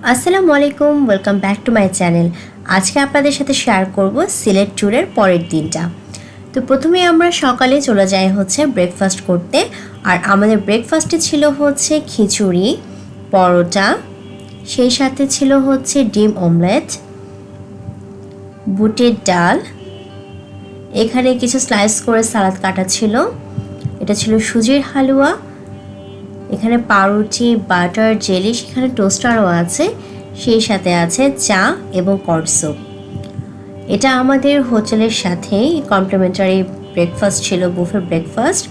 আসসালামু আলাইকুম, welcome back to my channel. আজকে আপনাদের সাথে শেয়ার করব সিলেট ট্যুরের পরের দিনটা। তো প্রথমেই আমরা সকালে চলে যাই হচ্ছে ব্রেকফাস্ট করতে। আর আমাদের ব্রেকফাস্টে ছিল হচ্ছে খিচুড়ি, পরোটা, সেই সাথে ছিল হচ্ছে ডিম অমলেট, বুটের ডাল, এখানে কিছু স্লাইস করে সালাদ কাটা ছিল, এটা ছিল সুজির হালুয়া, এখানে পাউরুটি, বাটার, জেলি, সেখানে টোস্টারও আছে, সেই সাথে আছে চা এবং কর্ন স্যুপ। এটা আমাদের হোটেলের সাথেই কমপ্লিমেন্টারি ব্রেকফাস্ট ছিল, বুফে ব্রেকফাস্ট।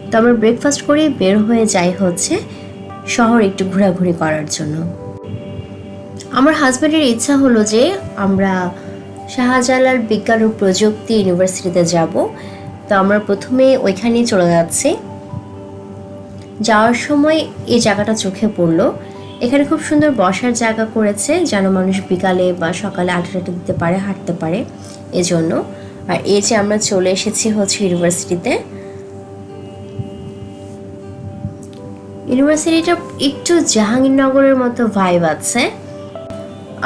তো আমরা ব্রেকফাস্ট করে বের হয়ে যাই হচ্ছে শহর একটু ঘোরাঘুরি করার জন্য। আমার হাজব্যান্ডের ইচ্ছা হলো যে আমরা শাহজালাল বিজ্ঞান ও প্রযুক্তি ইউনিভার্সিটিতে যাব। তো আমরা প্রথমে ওইখানেই চলে যাচ্ছি। যাওয়ার সময় এই জায়গাটা চোখে পড়লো। এখানে খুব সুন্দর বসার জায়গা করেছে, যেন মানুষ বিকালে বা সকালে আড্ডা দিতে পারে, হাঁটতে পারে, এজন্য। আর এই যে আমরা চলে এসেছি হচ্ছে ইউনিভার্সিটিতে। ইউনিভার্সিটিটা একটু জাহাঙ্গীরনগরের মতো ভাইব আছে।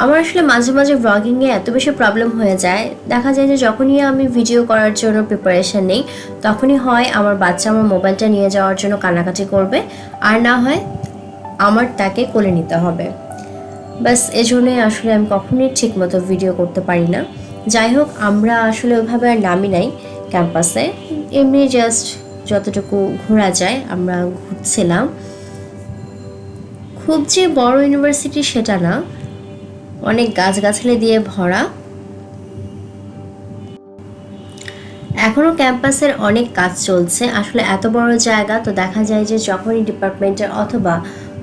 আমার আসলে মাঝে মাঝে ব্লগিংয়ে এত বেশি প্রবলেম হয়ে যায়, দেখা যায় যে যখনই আমি ভিডিও করার জন্য প্রিপারেশন নেই, তখনই হয় আমার বাচ্চা আমার মোবাইলটা নিয়ে যাওয়ার জন্য কান্নাকাটি করবে, আর না হয় আমার তাকে কোলে নিতে হবে। বাস এজন্যই আসলে আমি কখনোই ঠিক মতো ভিডিও করতে পারি না। যাই হোক, আমরা আসলে ওইভাবে আর নামি নাই ক্যাম্পাসে, এমনি জাস্ট যতটুকু ঘোরা যায় আমরা ঘুরছিলাম। খুব যে বড় ইউনিভার্সিটি সেটা না, অনেক গাছগাছালি দিয়ে ভরা। এখনও ক্যাম্পাসের অনেক কাজ চলছে। আসলে এত বড় জায়গা, তো দেখা যায় যে যখনই ডিপার্টমেন্টের অথবা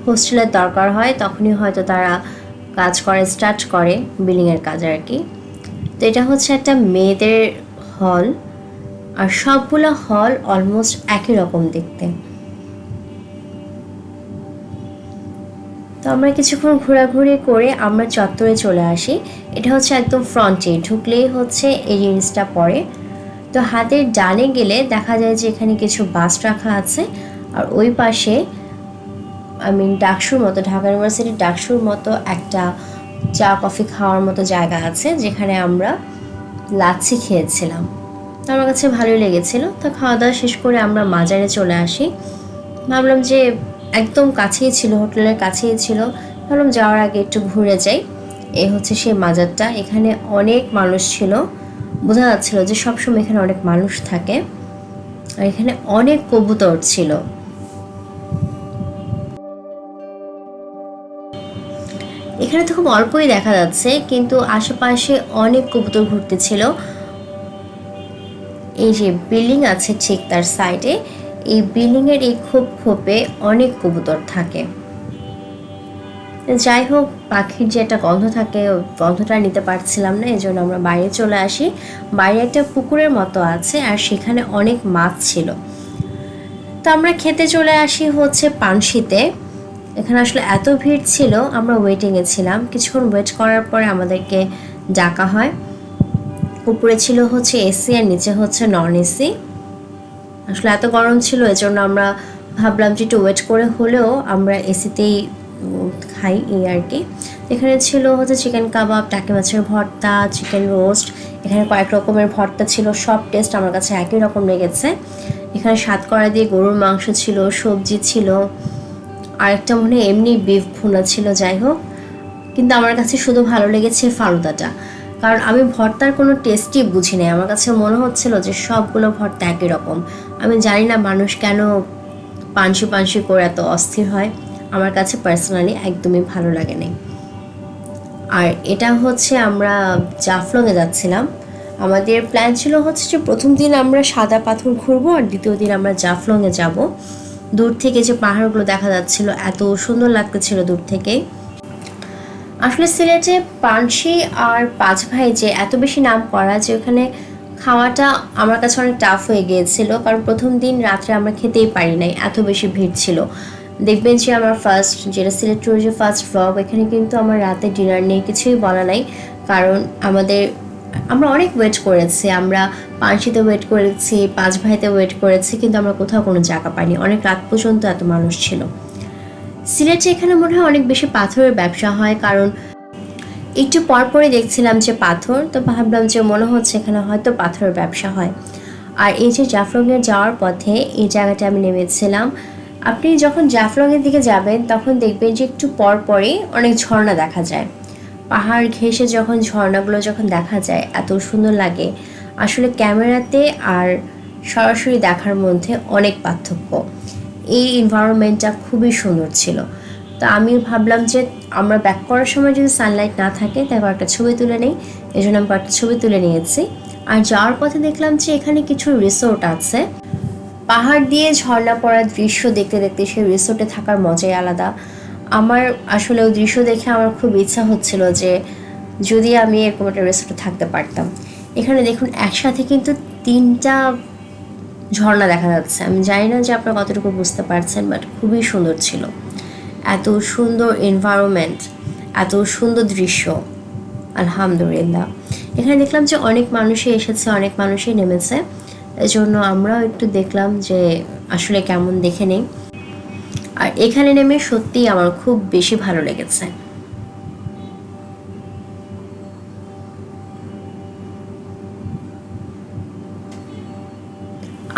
হোস্টেলের দরকার হয় তখনই হয়তো তারা কাজ করে, স্টার্ট করে বিল্ডিংয়ের কাজ আর কি। তো এটা হচ্ছে একটা মেয়েদের হল, আর সবগুলো হল অলমোস্ট একই রকম দেখতে। তো আমরা কিছুক্ষণ ঘোরাঘুরি করে আমরা চত্বরে চলে আসি। এটা হচ্ছে একদম ফ্রন্টে ঢুকলেই হচ্ছে এই জিনিসটা পড়ে। তো হাতের ডানে গেলে দেখা যায় যে এখানে কিছু বাস রাখা আছে, আর ওই পাশে ডাকসুর মতো, ঢাকা ইউনিভার্সিটির ডাকসুর মতো একটা চা কফি খাওয়ার মতো জায়গা আছে, যেখানে আমরা লাচ্ছি খেয়েছিলাম। তো আমার কাছে ভালোই লেগেছিল। তো খাওয়া দাওয়া শেষ করে আমরা মাজারে চলে আসি। ভাবলাম যে একদম কাছেই ছিল, হোটেলের কাছেই ছিল, ভাবলাম যাওয়ার আগে একটু ঘুরে যাই। এই হচ্ছে সেই মাজারটা। এখানে অনেক মানুষ ছিল, বোঝা যাচ্ছিল যে সবসময় এখানে অনেক মানুষ থাকে। আর এখানে অনেক কবুতর ছিল। এখানে তো খুব অল্পই দেখা যাচ্ছে, কিন্তু আশেপাশে অনেক কবুতর ঘুরতেছিল। এই যে বিল্ডিং আছে ঠিক তার সাইডে, এই বিল্ডিংয়ের এই খোপে অনেক কবুতর থাকে। যাই হোক, পাখির যে একটা গন্ধ থাকে, গন্ধটা নিতে পারছিলাম না, এই জন্য আমরা বাইরে চলে আসি। বাইরে একটা পুকুরের মতো আছে, আর সেখানে অনেক মাছ ছিল। তো আমরা খেতে চলে আসি হচ্ছে পানশিতে। এখানে আসলে এত ভিড় ছিল, আমরা ওয়েটিংয়ে ছিলাম। কিছুক্ষণ ওয়েট করার পরে আমাদেরকে ডাকা হয়। উপরে ছিল হচ্ছে এসি, আর নিচে হচ্ছে নন এসি। আসলে এত গরম ছিল, এজন্য আমরা ভাবলাম যে একটু ওয়েট করে হলেও আমরা এসিতেই খাই, এই আর কি। এখানে ছিল হচ্ছে চিকেন কাবাব, টাকি মাছের ভর্তা, চিকেন রোস্ট, এখানে কয়েক রকমের ভর্তা ছিল। সব টেস্ট আমার কাছে একই রকম লেগেছে। এখানে সাতকড়া দিয়ে গরুর মাংস ছিল, সবজি ছিল, আর একটা মনে হয় এমনি বিফ ভুনা ছিল। যাই হোক, কিন্তু আমার কাছে শুধু ভালো লেগেছে ফালুদাটা, কারণ আমি ভর্তার কোনো টেস্টই বুঝি নাই। আমার কাছে মনে হচ্ছিল যে সবগুলো ভর্তা একই রকম। আমি জানি না মানুষ কেন পানসি পানসি করে এত অস্থির হয়, আমার কাছে পার্সোনালি একদমই ভালো লাগে নাই। আর এটা হচ্ছে আমরা জাফলংয়ে যাচ্ছিলাম। আমাদের প্ল্যান ছিল হচ্ছে যে প্রথম দিন আমরা সাদা পাথর ঘুরবো, আর দ্বিতীয় দিন আমরা জাফলংয়ে যাব। দূর থেকে যে পাহাড়গুলো দেখা যাচ্ছিল, এত সুন্দর লাগতেছিল দূর থেকে। আসলে সিলেটে পানসি আর পাঁচ ভাই যে এত বেশি নাম করা, যে ওখানে খাওয়াটা আমার কাছে অনেক টাফ হয়ে গিয়েছিল, কারণ প্রথম দিন রাত্রে আমরা খেতেই পারি নাই, এত বেশি ভিড় ছিল। দেখবেন যে আমার ফার্স্ট, যেটা সিলেট ট্যুরের যে ফার্স্ট ব্লগ, এখানে কিন্তু আমার রাতে ডিনার নেই, কিছুই বলা নাই। কারণ আমরা অনেক ওয়েট করেছি। আমরা পানসিতে ওয়েট করেছি, পাঁচ ভাইতে ওয়েট করেছি, কিন্তু আমরা কোথাও কোনো জায়গা পাইনি। অনেক রাত পর্যন্ত এত মানুষ ছিল। সিলেটে এখানে মনে হয় অনেক বেশি পাথরের ব্যবসা হয়, কারণ একটু পরপরই দেখছিলাম যে পাথর, তো ভাবলাম যে মনে হচ্ছে এখানে হয়তো পাথরের ব্যবসা হয়। আর এই যে জাফলংয়ে যাওয়ার পথে এই জায়গাটা আমি নেমেছিলাম। আপনি যখন জাফলংয়ের দিকে যাবেন তখন দেখবেন যে একটু পরপরই অনেক ঝর্ণা দেখা যায়। পাহাড় ঘেঁষে যখন ঝর্ণাগুলো যখন দেখা যায় এত সুন্দর লাগে, আসলে ক্যামেরাতে আর সরাসরি দেখার মধ্যে অনেক পার্থক্য। এই এনভায়রনমেন্টটা খুবই সুন্দর ছিল। তো আমি ভাবলাম যে আমরা ব্যাক করার সময় যদি সানলাইট না থাকে তাই কয়েকটা ছবি তুলে নেই, এই জন্য আমি কয়েকটা ছবি তুলে নিয়েছি। আর যাওয়ার পথে দেখলাম যে এখানে কিছু রিসোর্ট আছে। পাহাড় দিয়ে ঝর্ণা পড়ার দৃশ্য দেখতে দেখতে সেই রিসোর্টে থাকার মজাই আলাদা। আমার আসলে ওই দৃশ্য দেখে আমার খুব ইচ্ছা হচ্ছিল যে যদি আমি এরকম একটা রিসোর্টে থাকতে পারতাম। এখানে দেখুন একসাথে কিন্তু 3টা ঝর্ণা দেখা যাচ্ছে। আমি জানি না যে আপনারা কতটুকু বুঝতে পারছেন, বাট খুবই সুন্দর ছিল। এত সুন্দর এনভায়রনমেন্ট, এত সুন্দর দৃশ্য, আলহামদুলিল্লাহ। এখানে দেখলাম যে অনেক মানুষই এসেছে, অনেক মানুষই নেমেছে, এজন্য আমরাও একটু দেখলাম যে আসলে কেমন দেখে নেই। আর এখানে নেমে সত্যিই আমার খুব বেশি ভালো লেগেছে।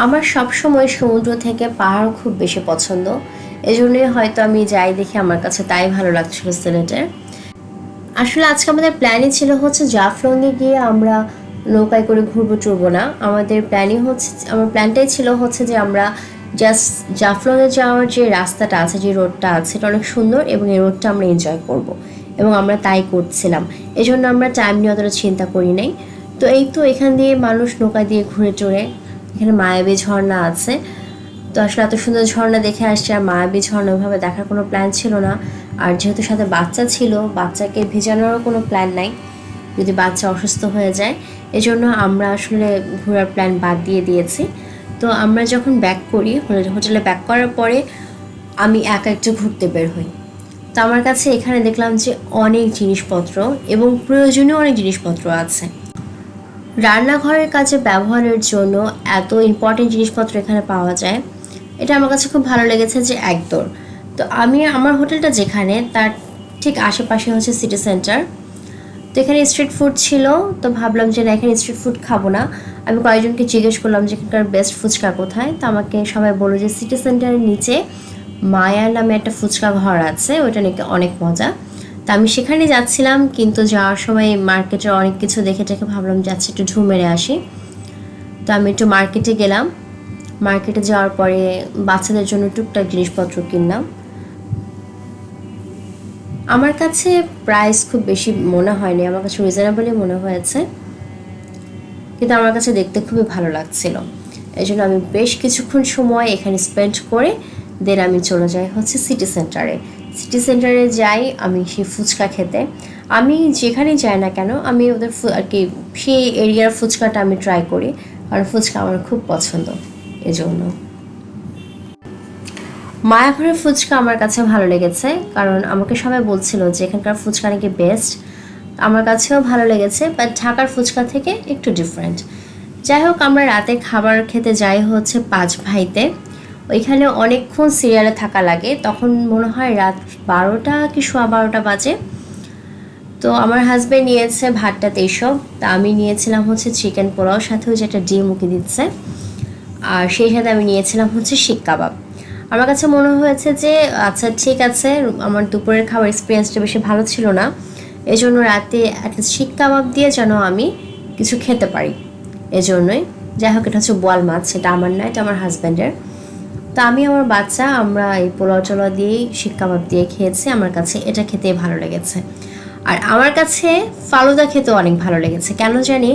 আমার সবসময় সমুদ্র থেকে পাহাড় খুব বেশি পছন্দ, এজন্যই হয়তো আমি যাই দেখে আমার কাছে তাই ভালো লাগছিল সিলেটের। আসলে আজকে আমাদের প্ল্যানই ছিল হচ্ছে জাফলংয়ে গিয়ে আমরা নৌকায় করে ঘুরবো টুরবো না। আমাদের প্ল্যানই হচ্ছে, আমার প্ল্যানটাই ছিল হচ্ছে যে আমরা জাস্ট জাফলংয়ে যাওয়ার যে রাস্তাটা আছে, যে রোডটা আছে, এটা অনেক সুন্দর এবং এই রোডটা আমরা এনজয় করব। এবং আমরা তাই করছিলাম, এই জন্য আমরা টাইম নিয়ে অতটা চিন্তা করি নাই। তো এই তো এখান দিয়ে মানুষ নৌকা দিয়ে ঘুরে টুরে, এখানে মায়াবী ঝর্ণা আছে। তো আসলে এত সুন্দর ঝর্ণা দেখে আসছে, আর মায়াবী ঝর্ণা ওইভাবে দেখার কোনো প্ল্যান ছিল না। আর যেহেতু সাথে বাচ্চা ছিল, বাচ্চাকে ভেজানোরও কোনো প্ল্যান নাই যদি বাচ্চা অসুস্থ হয়ে যায়, এজন্য আমরা আসলে ঘোরার প্ল্যান বাদ দিয়ে দিয়েছি। তো আমরা যখন ব্যাক করি, হোটেলে ব্যাক করার পরে আমি একা একটু ঘুরতে বের হই। তো আমার কাছে এখানে দেখলাম যে অনেক জিনিসপত্র এবং প্রয়োজনীয় অনেক জিনিসপত্র আছে। রান্নাঘরের কাজে ব্যবহারের জন্য এত ইম্পর্টেন্ট জিনিসপত্র এখানে পাওয়া যায়, এটা আমার কাছে খুব ভালো লেগেছে যে একদর। তো আমি আমার হোটেলটা যেখানে তার ঠিক আশেপাশে হচ্ছে সিটি সেন্টার। তো এখানে স্ট্রিট ফুড ছিল, তো ভাবলাম যে না, এখানে স্ট্রিট ফুড খাবো না। আমি কয়েকজনকে জিজ্ঞেস করলাম যে এখানকার বেস্ট ফুচকা কোথায়, তো আমাকে সবাই বললো যে সিটি সেন্টারের নিচে মায়ার নামে একটা ফুচকা ঘর আছে, ওটা নাকি অনেক মজা। তা আমি সেখানে যাচ্ছিলাম, কিন্তু যাওয়ার সময় মার্কেটের অনেক কিছু দেখে ভাবলাম যাচ্ছি একটু ঢু মেরে আসি। তো আমি একটু মার্কেটে গেলাম। মার্কেটে যাওয়ার পরে বাচ্চাদের জন্য টুকটাক জিনিসপত্র কিনলাম। আমার কাছে প্রাইস খুব বেশি মনে হয়নি, আমার কাছে রিজনেবলই মনে হয়েছে, কিন্তু আমার কাছে দেখতে খুবই ভালো লাগছিল। এই জন্য আমি বেশ কিছুক্ষণ সময় এখানে স্পেন্ড করে দেন আমি চলে যাই হচ্ছে সিটি সেন্টারে। সিটি সেন্টারে যাই আমি সেই ফুচকা খেতে। আমি যেখানেই যাই না কেন আমি ওদের আর কি সেই এরিয়ার ফুচকাটা আমি ট্রাই করি, কারণ ফুচকা আমার খুব পছন্দ। এজন্য মায়াঘরের ফুচকা আমার কাছে ভালো লেগেছে, কারণ আমাকে সবাই বলছিল যে এখানকার ফুচকা নাকি বেস্ট। আমার কাছেও ভালো লেগেছে, বাট ঢাকার ফুচকা থেকে একটু ডিফারেন্ট। যাই হোক, আমরা রাতে খাবার খেতে যাই হচ্ছে 5 ভাইতে। ওইখানে অনেকক্ষণ সিরিয়ালে থাকা লাগে, তখন মনে হয় রাত 12টা কি 12:15 বাজে। তো আমার হাজব্যান্ড নিয়েছে ভাতটা 2300, তা আমি নিয়েছিলাম হচ্ছে চিকেন পোলাও, সাথে ওই যে একটা ডিম উকি দিচ্ছে, আর সেই সাথে আমি নিয়েছিলাম হচ্ছে শিক কাবাব। আমার কাছে মনে হয়েছে যে আচ্ছা ঠিক আছে, আমার দুপুরের খাবার এক্সপিরিয়েন্সটা বেশি ভালো ছিল না, এই জন্য রাতে অ্যাটলিস্ট শিক কাবাব দিয়ে যেন আমি কিছু খেতে পারি, এজন্যই। যাই হোক, এটা হচ্ছে বোয়াল মাছ, সেটা আমার না, এটা আমার হাজব্যান্ডের। তো আমি আমার বাচ্চা আমরা এই পোলাও টোলাও দিয়েই শিক কাবাব দিয়ে খেয়েছি। আমার কাছে এটা খেতেই ভালো লেগেছে। আর আমার কাছে ফালুদা খেতেও অনেক ভালো লেগেছে। কেন জানি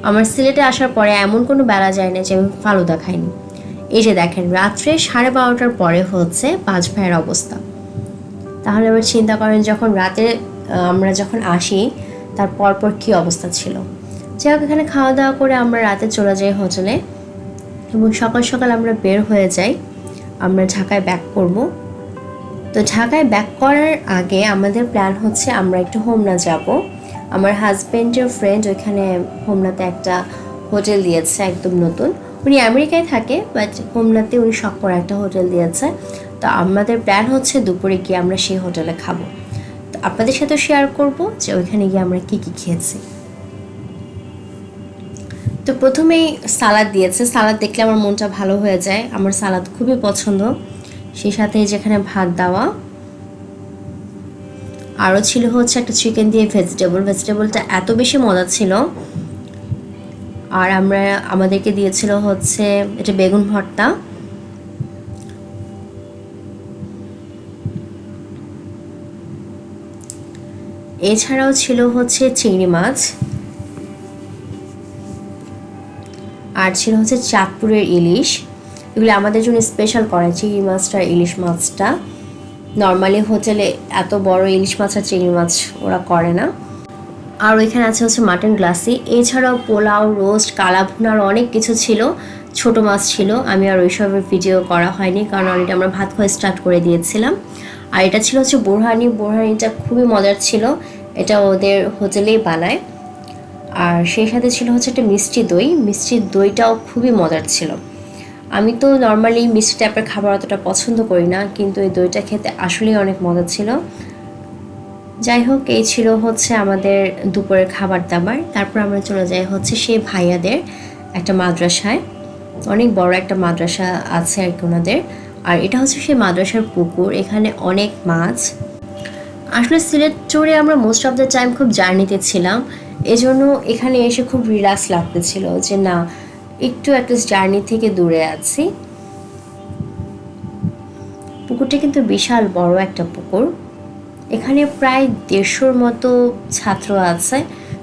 আমার সিলেটে আসার পরে এমন কোনো বেলা যায় না যে আমি ফালুদা খাইনি। এই যে দেখেন, রাত্রে 12:30টার পরে হচ্ছে 5 ভাইয়ের অবস্থা। তাহলে আবার চিন্তা করেন যখন রাতে আমরা যখন আসি তার পরপর কী অবস্থা ছিল। যাই হোক, এখানে খাওয়া দাওয়া করে আমরা রাতে চলে যাই হোটেলে, এবং সকাল সকাল আমরা বের হয়ে যাই, আমরা ঢাকায় ব্যাক করব। তো ঢাকায় ব্যাক করার আগে আমাদের প্ল্যান হচ্ছে আমরা একটু হোমনা যাব। আমার হাজব্যান্ডের ফ্রেন্ড ওইখানে হোমনাতে একটা হোটেল দিয়েছে, একদম নতুন। উনি আমেরিকায় থাকে, বাট হোমনাতে উনি শখ করে একটা হোটেল দিয়েছে। তো তো আমাদের প্ল্যান হচ্ছে দুপুরে গিয়ে আমরা সেই হোটেলে খাবো। তো আপনাদের সাথে শেয়ার করব যে ওইখানে গিয়ে আমরা কি কি খেয়েছি। তো প্রথমেই সালাদ দিয়েছে, সালাদ দেখলে আমার মনটা ভালো হয়ে যায়, আমার সালাদ খুবই পছন্দ। সেই সাথে যেখানে ভাত দেওয়া, আরও ছিল হচ্ছে একটা চিকেন দিয়ে ভেজিটেবলটা এত বেশি মজা ছিল। আর আমাদেরকে দিয়েছিল হচ্ছে এটা বেগুন ভর্তা। এছাড়াও ছিল হচ্ছে চিংড়ি মাছ, আর ছিল হচ্ছে চাঁদপুরের ইলিশ। এগুলো আমাদের জন্য স্পেশাল করা, চিংড়ি মাছটা ইলিশ মাছটা। নর্মালি হোটেলে এত বড় ইলিশ মাছ আর চিংড়ি মাছ ওরা করে না। আর ওইখানে আছে হচ্ছে মাটন গ্লাসি, এছাড়াও পোলাও, রোস্ট, কালাভুনা আর অনেক কিছু ছিল। ছোট মাছ ছিল, আমি আর ওইসবের ভিডিও করা হয়নি কারণ অলরেডি আমরা ভাত খাওয়া স্টার্ট করে দিয়েছিলাম। আর এটা ছিল হচ্ছে বোরহানিটা খুবই মজার ছিল, এটা ওদের হোটেলেই বানায়। আর সেই সাথে ছিল হচ্ছে একটা মিষ্টি দইটাও খুবই মজার ছিল। আমি তো নর্মালি মিষ্টি টাইপের খাবার অতটা পছন্দ করি না, কিন্তু এই দইটা খেতে আসলেই অনেক মজা ছিল। যাই হোক, এই ছিল হচ্ছে আমাদের দুপুরের খাবার দাবার। তারপর আমরা চলে যাই হচ্ছে সেই ভাইয়াদের একটা মাদ্রাসায়, অনেক বড় একটা মাদ্রাসা আছে আর কি ওনাদের। আর এটা হচ্ছে সেই মাদ্রাসার পুকুর, এখানে অনেক মাছ। আসলে সিলেট ট্যুরে আমরা মোস্ট অফ দ্য টাইম খুব জার্নিতে ছিলাম, এজন্য এখানে এসে খুব রিল্যাক্স লাগতেছিল যে না, একটু অ্যাটলিস্ট জার্নি থেকে দূরে আছি। পুকুরটা কিন্তু বিশাল বড় একটা পুকুর, এখানে প্রায় 150-র মতো ছাত্র আছে।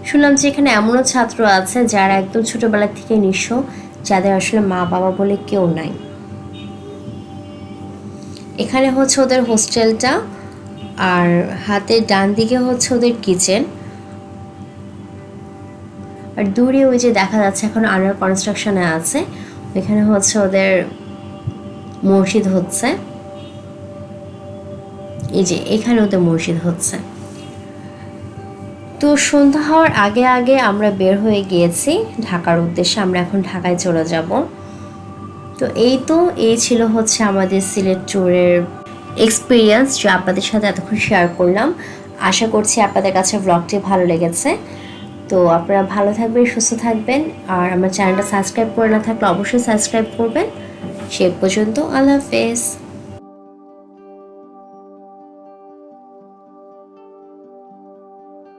শুনলাম যে এখানে এমনও ছাত্র আছে যারা একদম ছোটবেলা থেকে নিঃস্ব, যাদের আসলে মা বাবা বলে কেউ নাই। এখানে হচ্ছে ওদের হোস্টেলটা, আর হাতের ডান দিকে হচ্ছে ওদের কিচেন। আর দূরে ওই যে দেখা যাচ্ছে এখন আন্ডার কনস্ট্রাকশনে আছে, ওইখানে হচ্ছে ওদের মসজিদ হচ্ছে। এই যে এখানে ওদের মসজিদ হচ্ছে। তো সন্ধ্যা হওয়ার আগে আগে আমরা বের হয়ে গিয়েছি ঢাকার উদ্দেশ্যে, আমরা এখন ঢাকায় চলে যাব। তো এই ছিল হচ্ছে আমাদের সিলেট ট্যুরের এক্সপিরিয়েন্স, যা আপনাদের সাথে এতক্ষণ শেয়ার করলাম। আশা করছি আপনাদের কাছে ব্লগটি ভালো লেগেছে। তো আপনারা ভালো থাকবেন, সুস্থ থাকবেন, আর আমার চ্যানেলটা সাবস্ক্রাইব করে না থাকলে অবশ্যই সাবস্ক্রাইব করবেন। সে পর্যন্ত আল্লাহ হাফেজ।